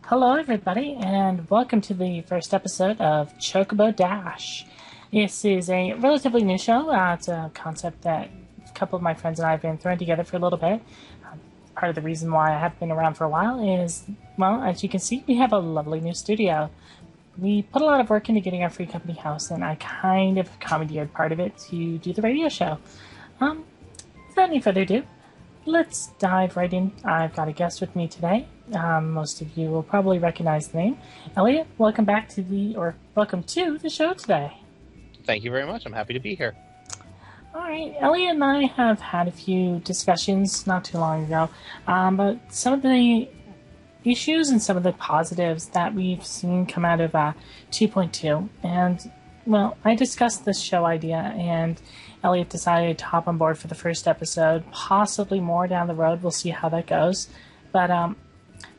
Hello, everybody, and welcome to the first episode of Chocobo Dash. This is a relatively new show. It's a concept that a couple of my friends and I have been throwing together for a little bit. Part of the reason why I haven't been around for a while is, well, as you can see, we have a lovely new studio. We put a lot of work into getting our free company house, and I kind of commandeered part of it to do the radio show. Without any further ado, let's dive right in. I've got a guest with me today. Most of you will probably recognize the name. Elliot, welcome to the show today. Thank you very much. I'm happy to be here. All right, Elliot and I have had a few discussions not too long ago about some of the issues and some of the positives that we've seen come out of 2.2. And, well, I discussed this show idea, and Elliot decided to hop on board for the first episode, possibly more down the road. We'll see how that goes. But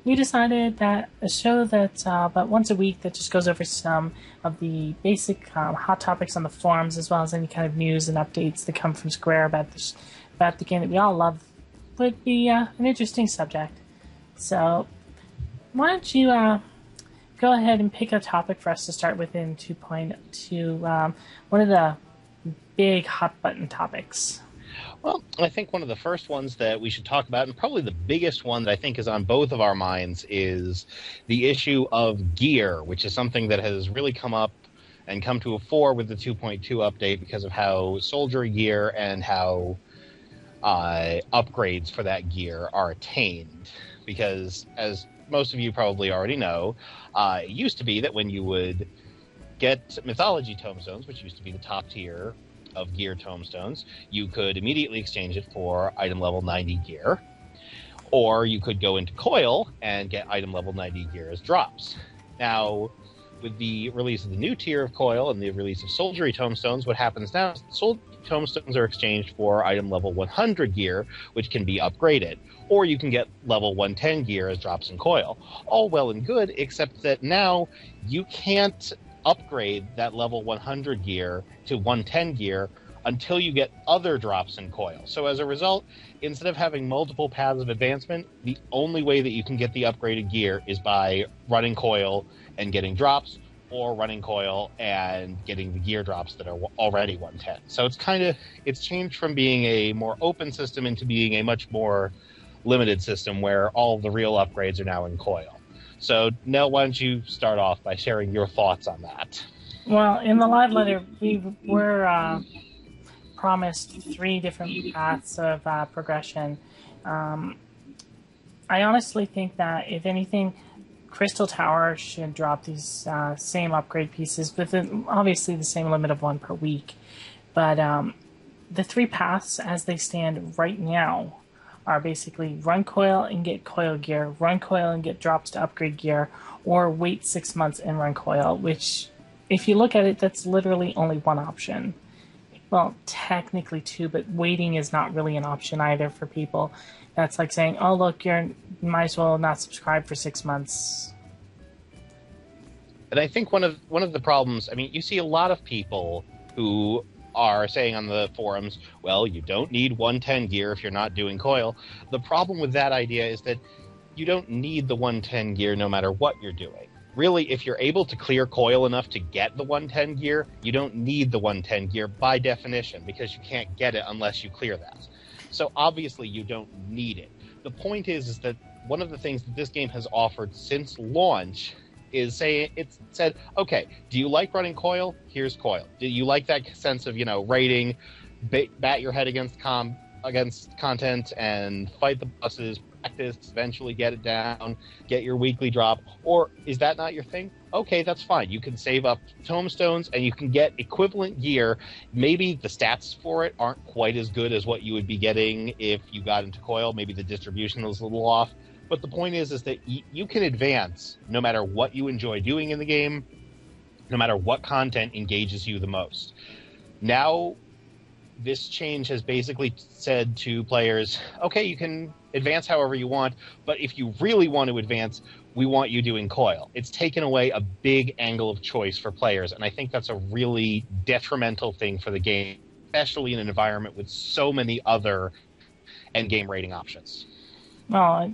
we decided that a show that's about once a week that just goes over some of the basic hot topics on the forums, as well as any kind of news and updates that come from Square about the game that we all love, would be an interesting subject. So why don't you go ahead and pick a topic for us to start with in 2.2, one of the big hot button topics. Well, I think one of the first ones that we should talk about, and probably the biggest one that I think is on both of our minds, is the issue of gear, which is something that has really come up and come to a fore with the 2.2 update because of how soldiery gear and how upgrades for that gear are attained. Because, as most of you probably already know, it used to be that when you would get mythology tomestones, which used to be the top tier of gear tomestones, you could immediately exchange it for item level 90 gear, or you could go into coil and get item level 90 gear as drops. Now, with the release of the new tier of coil and the release of soldiery tomestones, what happens now is soldiery tomestones are exchanged for item level 100 gear, which can be upgraded, or you can get level 110 gear as drops in coil. All well and good, except that now you can't upgrade that level 100 gear to 110 gear until you get other drops in coil. So as a result, instead of having multiple paths of advancement, the only way that you can get the upgraded gear is by running coil and getting drops, or running coil and getting the gear drops that are already 110. So it's changed from being a more open system into being a much more limited system where all of the real upgrades are now in coil. So, Nell, why don't you start off by sharing your thoughts on that? Well, in the live letter, we were promised 3 different paths of progression. I honestly think that, if anything, Crystal Tower should drop these same upgrade pieces, with obviously the same limit of 1 per week. But the 3 paths, as they stand right now, are basically run coil and get coil gear, run coil and get drops to upgrade gear, or wait 6 months and run coil, which, if you look at it, that's literally only one option. Well, technically 2, but waiting is not really an option either for people. That's like saying, oh, look, you might as well not subscribe for 6 months. And I think one of the problems, I mean, you see a lot of people who are saying on the forums, well, you don't need 110 gear if you're not doing coil. The problem with that idea is that you don't need the 110 gear no matter what you're doing. Really, if you're able to clear coil enough to get the 110 gear, you don't need the 110 gear by definition, because you can't get it unless you clear that. So obviously you don't need it. The point is that one of the things that this game has offered since launch is it's said, okay, do you like running coil? Here's coil. Do you like that sense of, raiding, bat your head against content and fight the bosses, practice, eventually get it down, get your weekly drop? Or is that not your thing? Okay, that's fine. You can save up tomestones and you can get equivalent gear. Maybe the stats for it aren't quite as good as what you would be getting if you got into coil. Maybe the distribution was a little off. But the point is that you can advance no matter what you enjoy doing in the game, no matter what content engages you the most. Now, this change has basically said to players, okay, you can advance however you want, but if you really want to advance, we want you doing coil. It's taken away a big angle of choice for players, and I think that's a really detrimental thing for the game, especially in an environment with so many other endgame rating options. Well,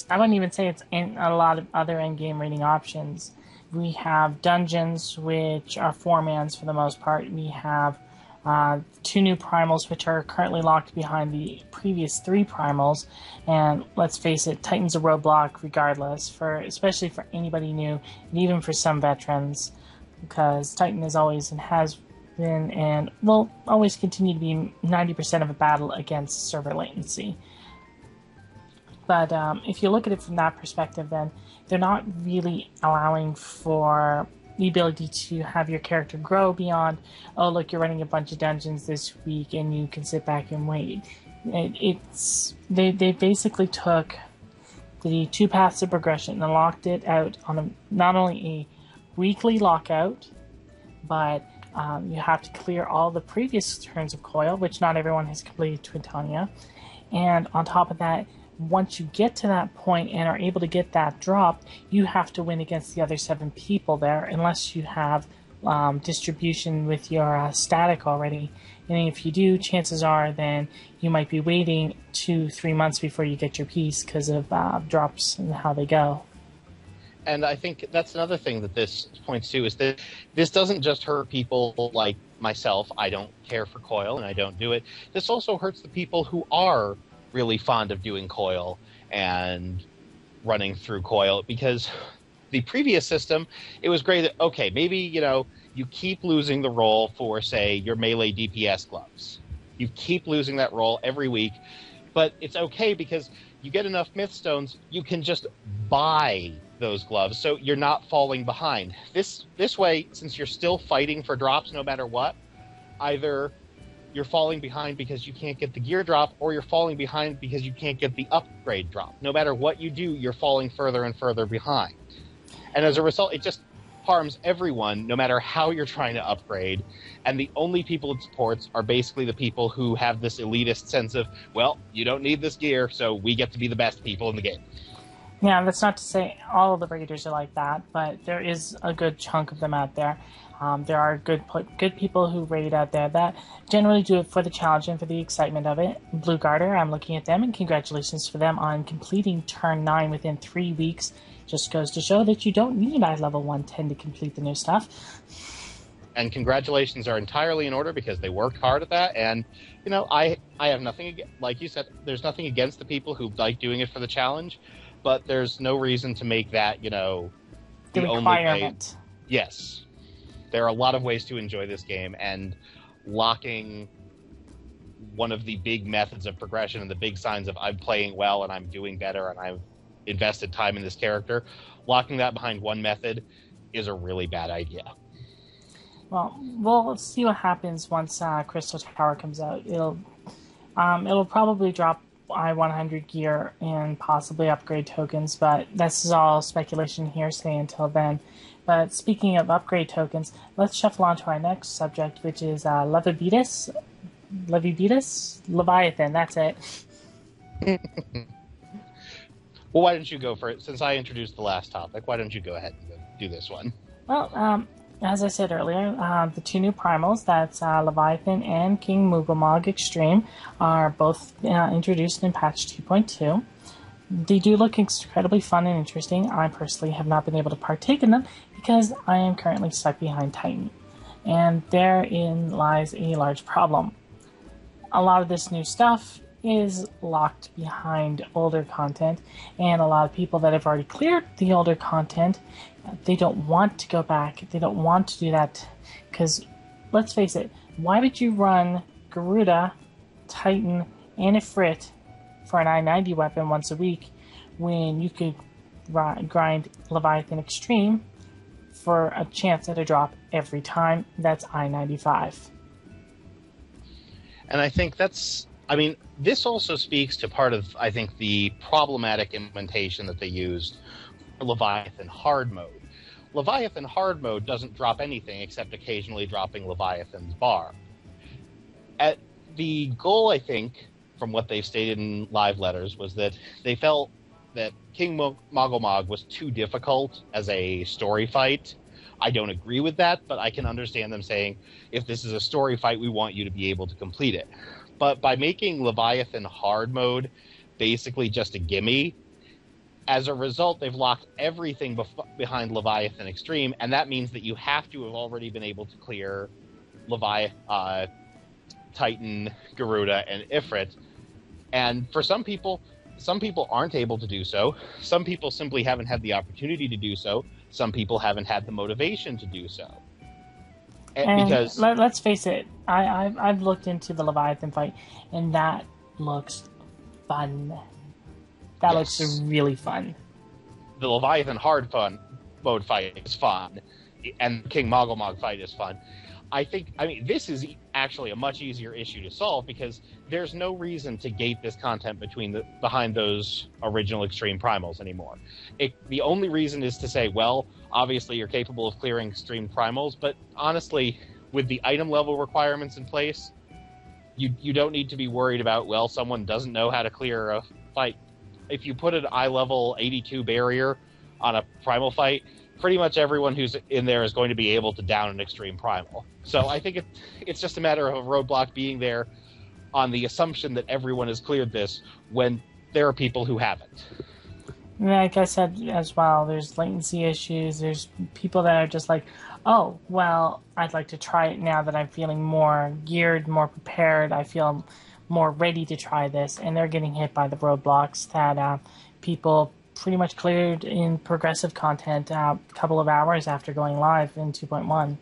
I wouldn't even say it's in a lot of other end-game raiding options. We have dungeons, which are 4-mans for the most part. We have 2 new primals, which are currently locked behind the previous 3 primals. And let's face it, Titan's a roadblock regardless, especially for anybody new, and even for some veterans, because Titan is always and has been and will always continue to be 90% of a battle against server latency. But if you look at it from that perspective, then they're not really allowing for the ability to have your character grow beyond, oh, look, you're running a bunch of dungeons this week and you can sit back and wait. They basically took the 2 paths of progression and locked it out on not only a weekly lockout, but you have to clear all the previous turns of Coil, which not everyone has completed to Titania. And on top of that, once you get to that point and are able to get that drop, you have to win against the other 7 people there, unless you have distribution with your static already. And if you do, chances are then you might be waiting 2-3 months before you get your piece because of drops and how they go. And I think that's another thing that this points to, is that this doesn't just hurt people like myself. I don't care for Coil and I don't do it. This also hurts the people who are really fond of doing Coil and running through Coil, because the previous system, it was great that, okay, maybe, you keep losing the roll for, say, your melee DPS gloves. You keep losing that roll every week, but it's okay because you get enough myth stones, you can just buy those gloves, so you're not falling behind. This way, since you're still fighting for drops no matter what, either you're falling behind because you can't get the gear drop, or you're falling behind because you can't get the upgrade drop. No matter what you do, you're falling further and further behind. And as a result, it just harms everyone, no matter how you're trying to upgrade. And the only people it supports are basically the people who have this elitist sense of, well, you don't need this gear, so we get to be the best people in the game. Yeah, that's not to say all of the raiders are like that, but there is a good chunk of them out there. There are good people who raid out there that generally do it for the challenge and for the excitement of it. Blue Garter, I'm looking at them, and congratulations for them on completing turn 9 within 3 weeks. Just goes to show that you don't need level 110 to complete the new stuff. And congratulations are entirely in order, because they worked hard at that. And, I have nothing, like you said, there's nothing against the people who like doing it for the challenge, but there's no reason to make that, the requirement. Yes. There are a lot of ways to enjoy this game, and locking one of the big methods of progression and the big signs of I'm playing well and I'm doing better and I've invested time in this character, locking that behind one method is a really bad idea. Well, we'll see what happens once Crystal Tower comes out. It'll probably drop I-100 gear and possibly upgrade tokens, but this is all speculation hearsay until then. But speaking of upgrade tokens, let's shuffle on to our next subject, which is Leviathan, that's it. Well, why don't you go for it? Since I introduced the last topic, why don't you go ahead and do this one? Well, as I said earlier, the 2 new primals, that's Leviathan and King Mugomog Extreme, are both introduced in patch 2.2. They do look incredibly fun and interesting. I personally have not been able to partake in them because I am currently stuck behind Titan. And therein lies a large problem. A lot of this new stuff is locked behind older content, and a lot of people that have already cleared the older content, they don't want to go back. They don't want to do that because, let's face it, why would you run Garuda, Titan, and Ifrit for an I-90 weapon once a week when you could grind Leviathan Extreme for a chance at a drop every time? That's I-95. And I think this also speaks to part of, I think, the problematic implementation that they used for Leviathan hard mode. Leviathan hard mode doesn't drop anything except occasionally dropping Leviathan's bar. At the goal, I think, from what they've stated in live letters, was that they felt that King Mogomog was too difficult as a story fight. I don't agree with that, but I can understand them saying, if this is a story fight, we want you to be able to complete it. But by making Leviathan hard mode basically just a gimme, As a result, they've locked everything behind Leviathan Extreme, and that means that you have to have already been able to clear Titan, Garuda, and Ifrit. And for some people aren't able to do so. Some people simply haven't had the opportunity to do so. Some people haven't had the motivation to do so. And because let's face it, I've looked into the Leviathan fight, and that looks fun. That looks really fun. The Leviathan hard mode fight is fun, and the King Moggle fight is fun. I mean, this is actually a much easier issue to solve because there's no reason to gate this content behind those original Extreme Primals anymore. The only reason is to say, well, obviously you're capable of clearing Extreme Primals, but honestly, with the item level requirements in place, you don't need to be worried about, well, someone doesn't know how to clear a fight. If you put an eye level 82 barrier on a Primal fight, pretty much everyone who's in there is going to be able to down an Extreme Primal. So I think it's just a matter of a roadblock being there on the assumption that everyone has cleared this when there are people who haven't. Like I said as well, there's latency issues. There's people that are just like, oh, well, I'd like to try it now that I'm feeling more geared, more prepared. I feel more ready to try this. And they're getting hit by the roadblocks that people pretty much cleared in progressive content a couple of hours after going live in 2.1.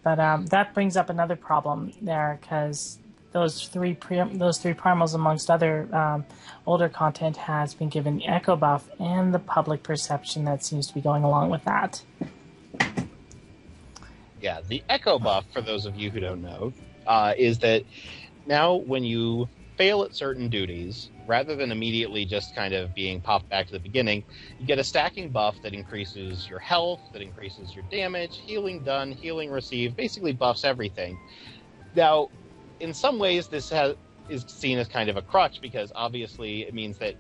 But that brings up another problem there, because those three primals, amongst other older content, has been given the echo buff and the public perception that seems to be going along with that. Yeah, the echo buff, for those of you who don't know, is that now when you fail at certain duties, rather than immediately just kind of being popped back to the beginning, you get a stacking buff that increases your health, that increases your damage, healing done, healing received, basically buffs everything. Now, in some ways, this is seen as kind of a crutch, because obviously it means that,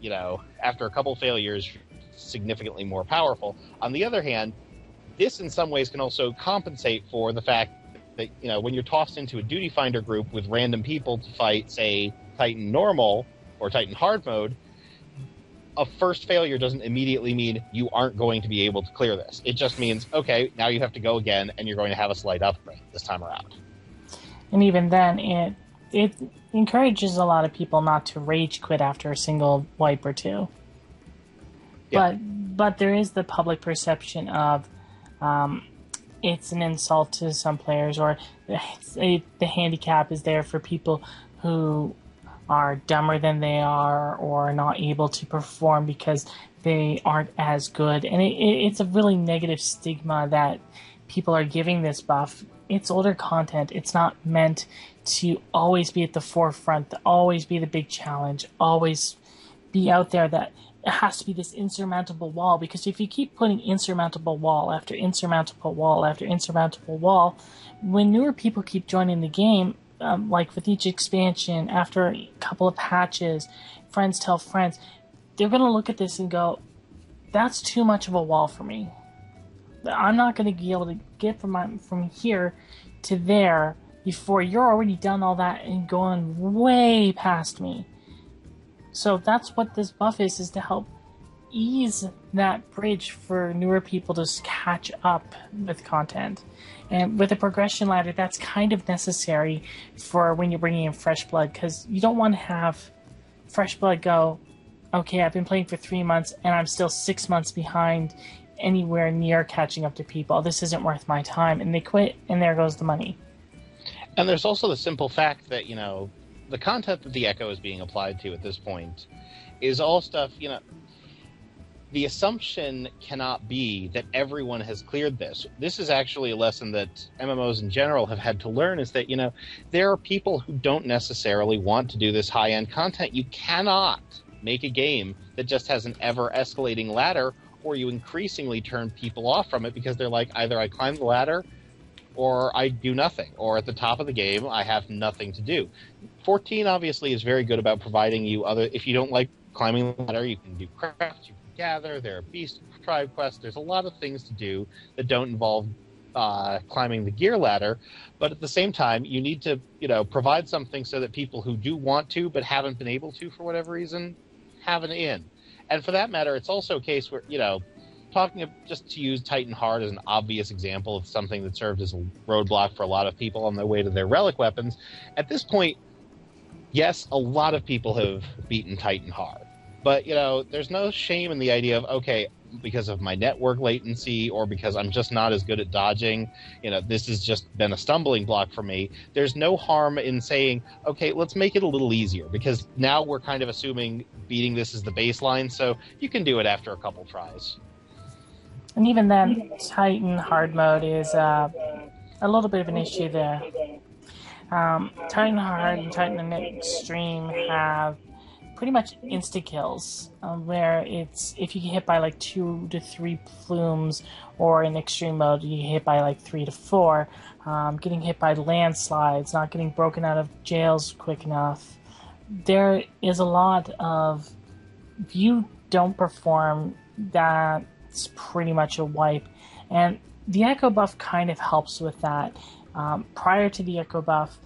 after a couple failures, you're significantly more powerful. On the other hand, this in some ways can also compensate for the fact that, when you're tossed into a duty finder group with random people to fight, say, Titan normal or Titan hard mode, a first failure doesn't immediately mean you aren't going to be able to clear this. It just means, okay, now you have to go again, and you're going to have a slight upgrade this time around. And even then, it encourages a lot of people not to rage quit after a single wipe or two. Yeah. But there is the public perception of it's an insult to some players, or the handicap is there for people who are dumber than they are, or not able to perform because they aren't as good. And it's a really negative stigma that people are giving this buff. It's older content. It's not meant to always be at the forefront, to always be the big challenge, always be out there, that it has to be this insurmountable wall. Because if you keep putting insurmountable wall after insurmountable wall after insurmountable wall, when newer people keep joining the game, like with each expansion, after a couple of patches, friends tell friends, they're going to look at this and go, that's too much of a wall for me. I'm not going to be able to get from here to there before you're already done all that and going way past me. So that's what this buff is to help ease that bridge for newer people to catch up with content. And with a progression ladder, that's kind of necessary for when you're bringing in fresh blood, because you don't want to have fresh blood go, okay, I've been playing for 3 months and I'm still 6 months behind anywhere near catching up to people. This isn't worth my time. And they quit, and there goes the money. And there's also the simple fact that, the content that the Echo is being applied to at this point is all stuff, the assumption cannot be that everyone has cleared this. This is actually a lesson that MMOs in general have had to learn, is that, there are people who don't necessarily want to do this high-end content. You cannot make a game that just has an ever-escalating ladder, or you increasingly turn people off from it because they're like, either I climb the ladder or I do nothing, or at the top of the game I have nothing to do. 14 obviously is very good about providing you if you don't like climbing the ladder, you can do crafts, you can gather, there are beast tribe quests, there's a lot of things to do that don't involve climbing the gear ladder, but at the same time you need to provide something so that people who do want to but haven't been able to for whatever reason have an in. And for that matter, it's also a case where, just to use Titan Hard as an obvious example of something that served as a roadblock for a lot of people on their way to their relic weapons, at this point, yes, a lot of people have beaten Titan Hard. But, there's no shame in the idea of, okay, because of my network latency or because I'm just not as good at dodging, this has just been a stumbling block for me. There's no harm in saying, okay, let's make it a little easier, because now we're kind of assuming beating this is the baseline, so you can do it after a couple tries. And even then, Titan Hard mode is a little bit of an issue there. Titan Hard and Titan Extreme have pretty much insta kills, where it's if you get hit by like 2 to 3 plumes, or in extreme mode you get hit by like 3 to 4, getting hit by landslides, not getting broken out of jails quick enough. There is a lot of, if you don't perform, that's pretty much a wipe, and the Echo buff kind of helps with that. Prior to the Echo buff,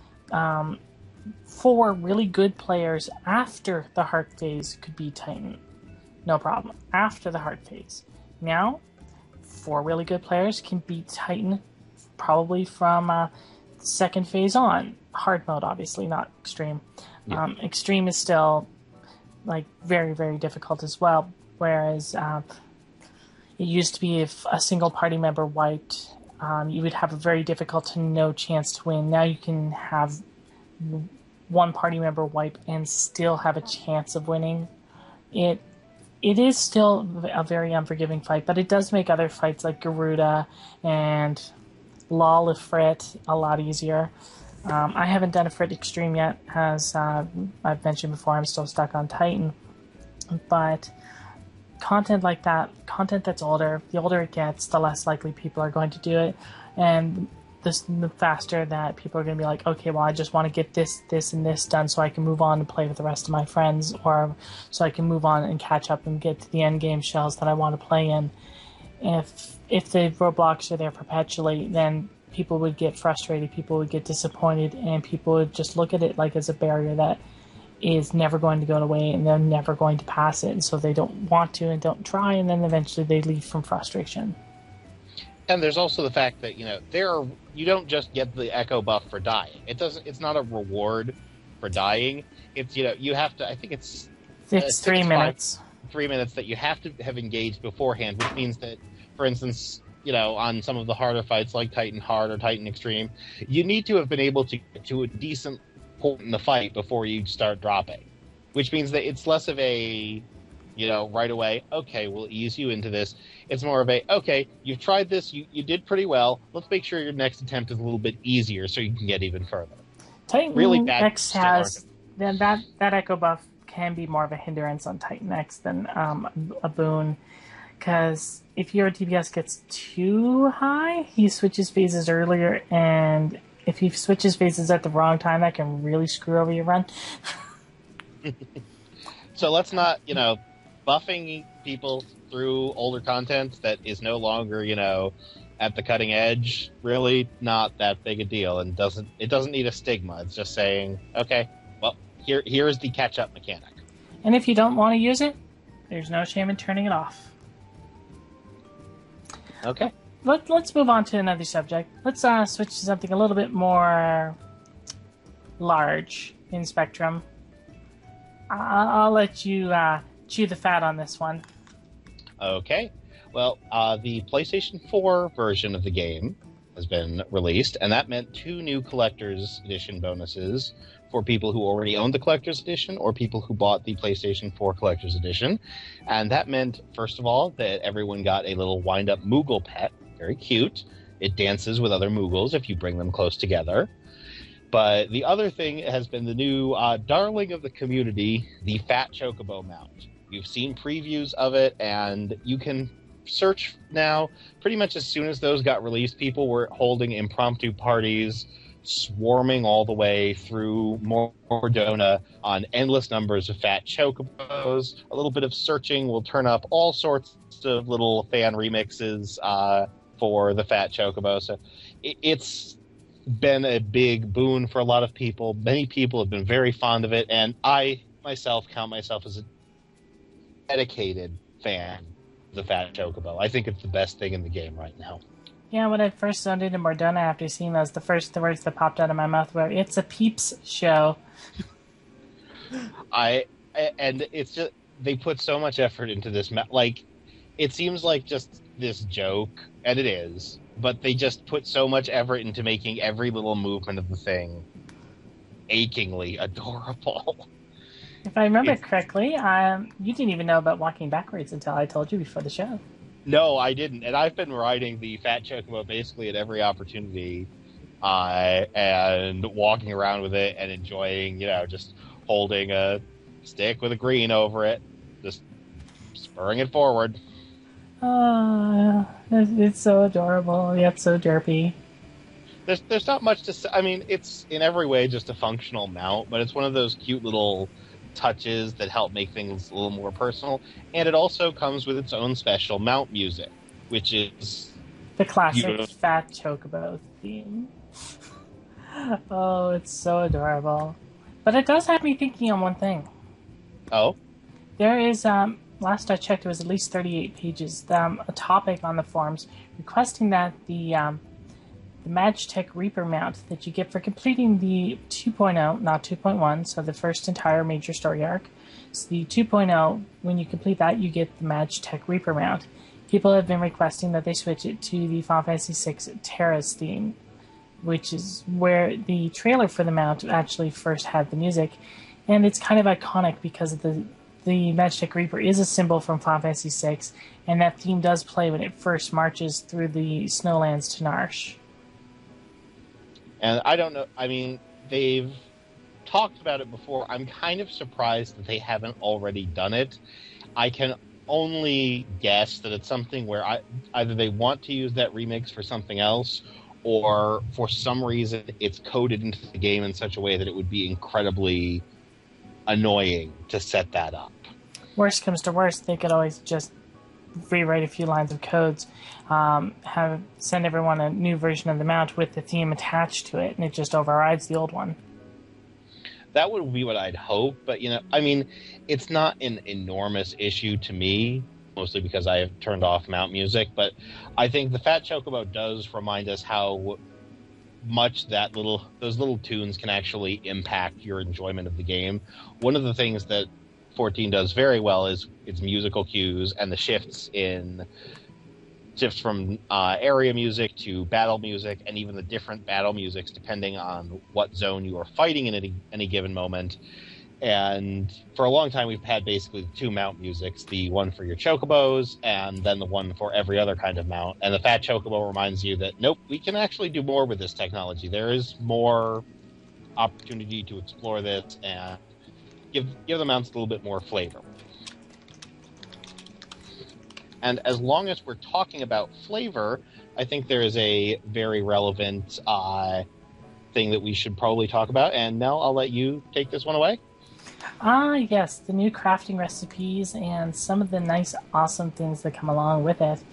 for really good players after the heart phase could beat Titan. No problem. After the heart phase. Now, 4 really good players can beat Titan probably from second phase on. Hard mode, obviously, not extreme. Yeah. Extreme is still like very, very difficult as well. Whereas it used to be if a single party member wiped, you would have a very difficult to no chance to win. Now you can have one party member wipe and still have a chance of winning. It is still a very unforgiving fight, but it does make other fights like Garuda and Lol Ifrit a lot easier. I haven't done a Ifrit Extreme yet, as I've mentioned before. I'm still stuck on Titan, but content like that, content that's older, the older it gets, the less likely people are going to do it, and the faster that people are going to be like, okay, well, I just want to get this, and this done so I can move on and play with the rest of my friends, or so I can move on and catch up and get to the end game shells that I want to play in. If the roadblocks are there perpetually, then people would get frustrated, people would get disappointed, and people would just look at it like as a barrier that is never going to go away, and they're never going to pass it, and so they don't want to and don't try, and then eventually they leave from frustration. And there's also the fact that, you don't just get the Echo buff for dying. It's not a reward for dying. It's, you have to, I think it's 3 minutes. 3 minutes that you have to have engaged beforehand, which means that, for instance, on some of the harder fights like Titan Hard or Titan Extreme, you need to have been able to get to a decent point in the fight before you start dropping. Which means that it's less of a, right away, okay, we'll ease you into this. It's more of a, okay, you've tried this, you did pretty well, let's make sure your next attempt is a little bit easier so you can get even further. Titan X has, then that Echo buff can be more of a hindrance on Titan X than a boon, because if your DPS gets too high, he switches phases earlier, and if he switches phases at the wrong time, that can really screw over your run. So let's not, buffing people through older content that is no longer, at the cutting edge, really not that big a deal, and it doesn't need a stigma. It's just saying, okay, well, here is the catch-up mechanic. And if you don't want to use it, there's no shame in turning it off. Okay. Let's move on to another subject. Let's switch to something a little bit more large in spectrum. I'll let you chew the fat on this one. Okay. Well, the PlayStation 4 version of the game has been released, and that meant 2 new Collector's Edition bonuses for people who already owned the Collector's Edition or people who bought the PlayStation 4 Collector's Edition. And that meant, first of all, that everyone got a little wind-up Moogle pet. Very cute. It dances with other Moogles if you bring them close together. But the other thing has been the new darling of the community, the Fat Chocobo mount. You've seen previews of it, and you can search now. Pretty much as soon as those got released, people were holding impromptu parties, swarming all the way through Mordona on endless numbers of Fat Chocobos. A little bit of searching will turn up all sorts of little fan remixes for the Fat Chocobo. So it's been a big boon for a lot of people. Many people have been very fond of it, and I myself count myself as a dedicated fan of the Fat Chocobo. I think it's the best thing in the game right now. Yeah, when I first zoned into Mordona after seeing those, the words that popped out of my mouth were, "It's a Peeps show." And it's just, they put so much effort into this. Like, it seems like just this joke, and it is, but they just put so much effort into making every little movement of the thing achingly adorable. If I remember correctly, you didn't even know about walking backwards until I told you before the show. No, I didn't, and I've been riding the Fat Chocobo basically at every opportunity, and walking around with it and enjoying, just holding a stick with a green over it, just spurring it forward. Oh, it's so adorable, yet so derpy. There's not much to say. I mean, it's in every way just a functional mount, but it's one of those cute little touches that help make things a little more personal. And it also comes with its own special mount music, which is the classic beautiful. Fat Chocobo theme. Oh, it's so adorable. But it does have me thinking on one thing. Oh? There is, last I checked, it was at least 38 pages, a topic on the forums requesting that the Magitech Reaper mount that you get for completing the 2.0, not 2.1, so the first entire major story arc. So the 2.0, when you complete that, you get the Magitech Reaper mount. People have been requesting that they switch it to the Final Fantasy VI Terra's theme, which is where the trailer for the mount actually first had the music. And it's kind of iconic because the Magitech Reaper is a symbol from Final Fantasy VI, and that theme does play when it first marches through the Snowlands to Narshe. And I don't know, I mean, they've talked about it before. I'm kind of surprised that they haven't already done it. I can only guess that it's something where either they want to use that remix for something else, or for some reason it's coded into the game in such a way that it would be incredibly annoying to set that up. Worst comes to worst, they could always just rewrite a few lines of codes, send everyone a new version of the mount with the theme attached to it, and it just overrides the old one. That would be what I'd hope, but I mean, it's not an enormous issue to me, mostly because I have turned off mount music, but I think the Fat Chocobo does remind us how much those little tunes can actually impact your enjoyment of the game. One of the things that 14 does very well is its musical cues and the shifts from area music to battle music, and even the different battle musics depending on what zone you are fighting in any given moment. And for a long time, we've had basically two mount musics, the one for your chocobos and then the one for every other kind of mount. And the Fat Chocobo reminds you that, nope, we can actually do more with this technology. There is more opportunity to explore this and give the mounts a little bit more flavor. And as long as we're talking about flavor, I think there is a very relevant thing that we should probably talk about. And Nell, I'll let you take this one away. Yes, the new crafting recipes and some of the nice, awesome things that come along with it.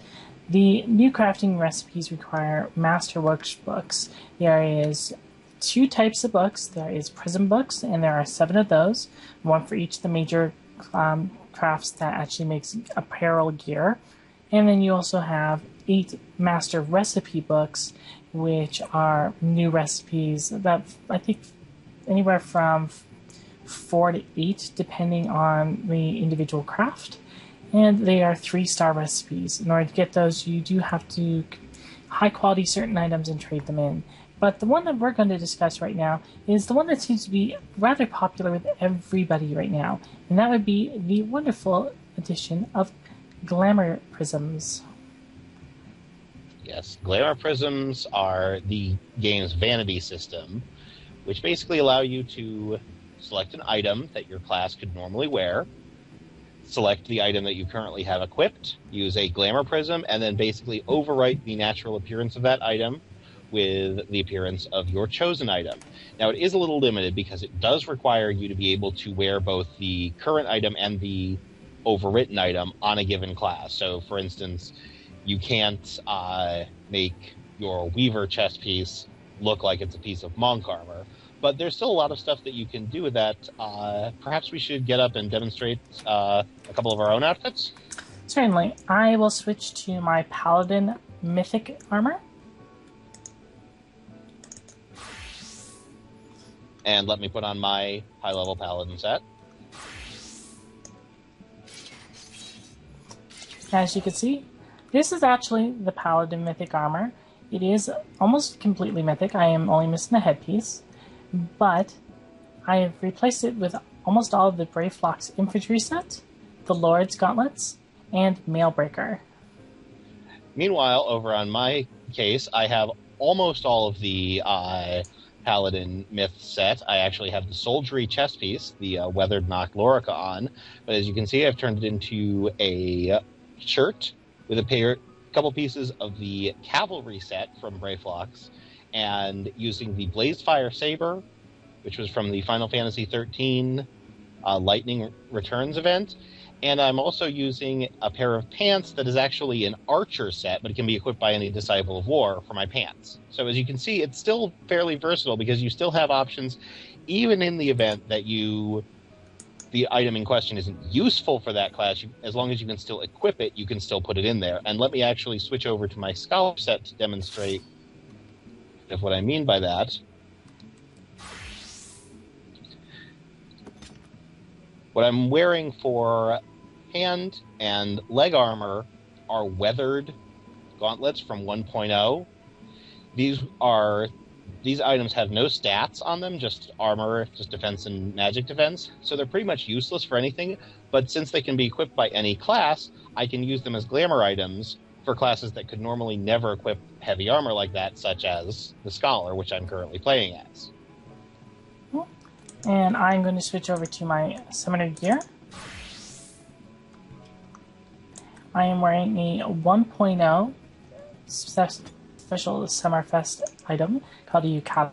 The new crafting recipes require master workbooks. There is 2 types of books. There is prism books, and there are 7 of those, one for each of the major crafts that actually makes apparel gear. And then you also have 8 master recipe books, which are new recipes, about, I think, anywhere from 4 to 8, depending on the individual craft. And they are 3-star recipes. In order to get those, you do have to high quality certain items and trade them in. But the one that we're going to discuss right now is the one that seems to be rather popular with everybody right now, and that would be the wonderful addition of glamour prisms. Yes, glamour prisms are the game's vanity system, which basically allow you to select an item that your class could normally wear, select the item that you currently have equipped, use a glamour prism, and then basically overwrite the natural appearance of that item with the appearance of your chosen item. Now, it is a little limited because it does require you to be able to wear both the current item and the overwritten item on a given class. So, for instance, you can't make your Weaver chest piece look like it's a piece of monk armor, But there's still a lot of stuff that you can do with that. Perhaps we should get up and demonstrate a couple of our own outfits? Certainly. I will switch to my Paladin Mythic armor. And let me put on my high-level Paladin set. As you can see, this is actually the Paladin Mythic armor. It is almost completely mythic. I am only missing the headpiece. But I have replaced it with almost all of the Brave Flock's infantry set, the Lord's Gauntlets, and Mailbreaker. Meanwhile, over on my case, I have almost all of the Paladin Myth set. I actually have the Soldiery chest piece, the Weathered Nock Lorica on. But as you can see, I've turned it into a shirt with a couple pieces of the Cavalry set from Brave Flocks, and using the Blazefire Saber, which was from the Final Fantasy XIII Lightning Returns event. And I'm also using a pair of pants that is actually an archer set, but it can be equipped by any Disciple of War for my pants. So as you can see, it's still fairly versatile because you still have options, even in the event that the item in question isn't useful for that class. As long as you can still equip it, you can still put it in there. And let me actually switch over to my Scholar set to demonstrate what I mean by that. What I'm wearing for hand and leg armor are weathered gauntlets from 1.0. These items have no stats on them, just armor, just defense and magic defense, so they're pretty much useless for anything, but since they can be equipped by any class, I can use them as glamour items for classes that could normally never equip heavy armor like that, such as the Scholar, which I'm currently playing as. And I'm going to switch over to my Summoner gear. I am wearing a 1.0 special Summerfest item called a Yukata.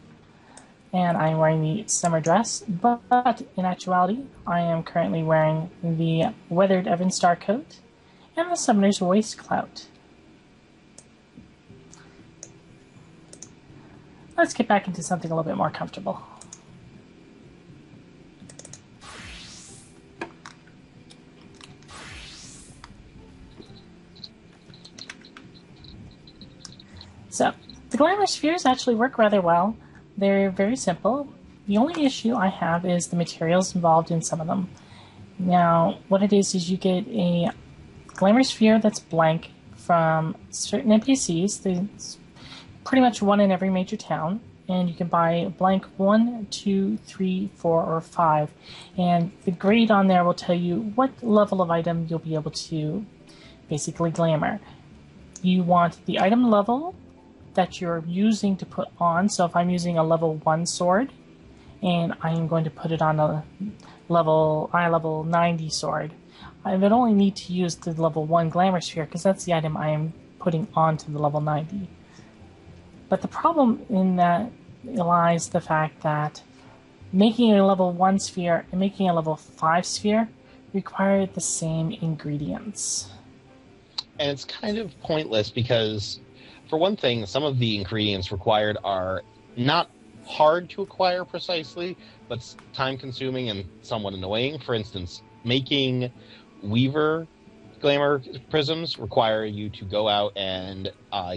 And I am wearing the summer dress, but in actuality, I am currently wearing the Weathered Evanstar coat and the Summoner's waistclout. Let's get back into something a little bit more comfortable. So, the glamour spheres actually work rather well. They're very simple. The only issue I have is the materials involved in some of them. Now, what it is you get a glamour sphere that's blank from certain NPCs. There's pretty much one in every major town, and you can buy blank 1, 2, 3, 4, or 5. And the grade on there will tell you what level of item you'll be able to basically glamour. You want the item level that you're using to put on. So if I'm using a level 1 sword, and I am going to put it on a level 90 sword, I would only need to use the level 1 glamour sphere because that's the item I am putting onto the level 90. But the problem in that lies the fact that making a level 1 sphere and making a level 5 sphere require the same ingredients. And it's kind of pointless because, for one thing, some of the ingredients required are not hard to acquire precisely, but time-consuming and somewhat annoying. For instance, making Weaver glamour prisms require you to go out and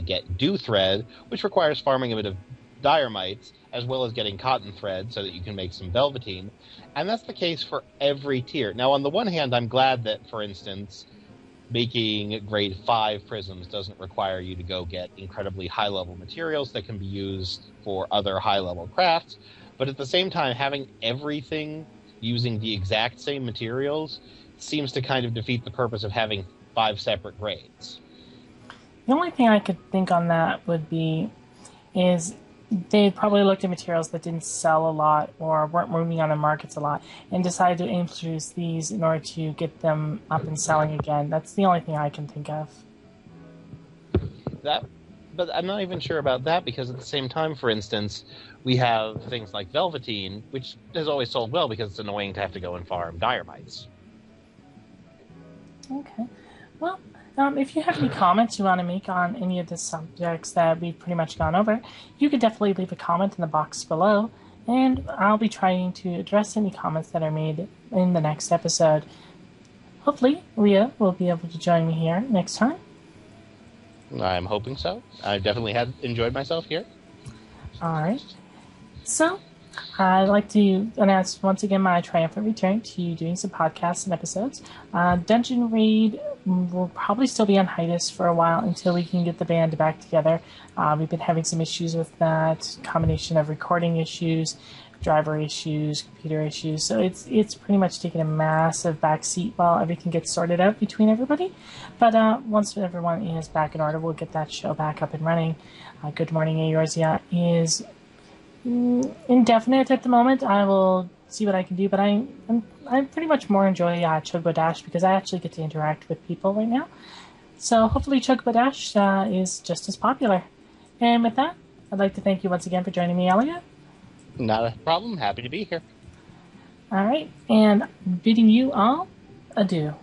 get dew thread, which requires farming a bit of dire mites, as well as getting cotton thread so that you can make some velveteen. And that's the case for every tier. Now, on the one hand, I'm glad that, for instance, making grade 5 prisms doesn't require you to go get incredibly high-level materials that can be used for other high-level crafts. But at the same time, having everything using the exact same materials seems to kind of defeat the purpose of having 5 separate grades. The only thing I could think on that would be is they probably looked at materials that didn't sell a lot or weren't moving on the markets a lot and decided to introduce these in order to get them up and selling again. That's the only thing I can think of. But I'm not even sure about that, because at the same time, for instance, we have things like velveteen, which has always sold well because it's annoying to have to go and farm dire mites. Okay. Well, if you have any comments you want to make on any of the subjects that we've pretty much gone over, you could definitely leave a comment in the box below. and I'll be trying to address any comments that are made in the next episode. Hopefully, Leah will be able to join me here next time. I'm hoping so. I definitely had enjoyed myself here. All right. So, I'd like to announce once again my triumphant return to doing some podcasts and episodes. Dungeon Raid will probably still be on hiatus for a while until we can get the band back together. We've been having some issues with that, combination of recording issues, driver issues, computer issues. So it's pretty much taken a massive backseat while everything gets sorted out between everybody. But once everyone is back in order, we'll get that show back up and running. Good Morning Eorzea is indefinite at the moment. I will see what I can do, but I pretty much more enjoy Chocobo Dash because I actually get to interact with people right now. So hopefully Chocobo Dash is just as popular. And with that, I'd like to thank you once again for joining me, Elliot. Not a problem. Happy to be here. All right, and bidding you all adieu.